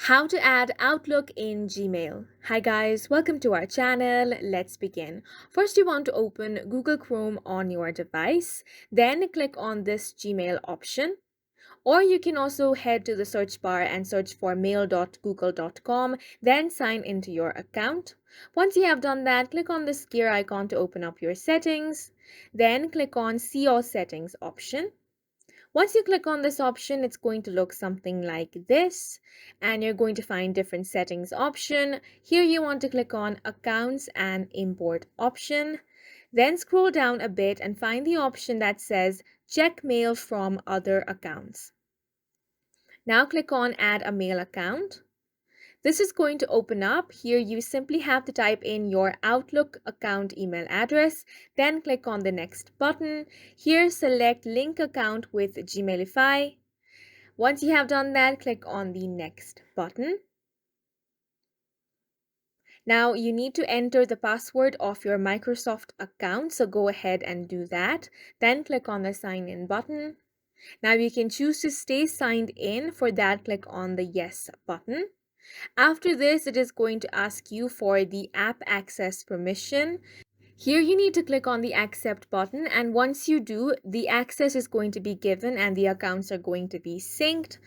How to add Outlook in Gmail. Hi guys, welcome to our channel. Let's begin. First, you want to open Google Chrome on your device, then click on this Gmail option. Or you can also head to the search bar and search for mail.google.com, then sign into your account. Once you have done that, click on this gear icon to open up your settings. Then click on See All Settings option. Once you click on this option, it's going to look something like this, and you're going to find different settings option. Here you want to click on Accounts and Import option. Then scroll down a bit and find the option that says Check Mail from Other Accounts. Now click on Add a Mail Account. This is going to open up. Here you simply have to type in your Outlook account email address, then click on the next button. Here select link account with Gmailify. Once you have done that, click on the next button. Now you need to enter the password of your Microsoft account, so go ahead and do that. Then click on the sign in button. Now you can choose to stay signed in. For that, click on the yes button. After this, it is going to ask you for the app access permission. Here you need to click on the accept button, and once you do, the access is going to be given and the accounts are going to be synced.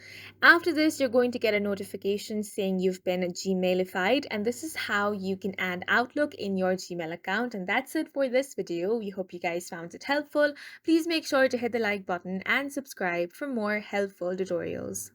After this, you're going to get a notification saying you've been Gmailified, and this is how you can add Outlook in your Gmail account. And that's it for this video. We hope you guys found it helpful. Please make sure to hit the like button and subscribe for more helpful tutorials.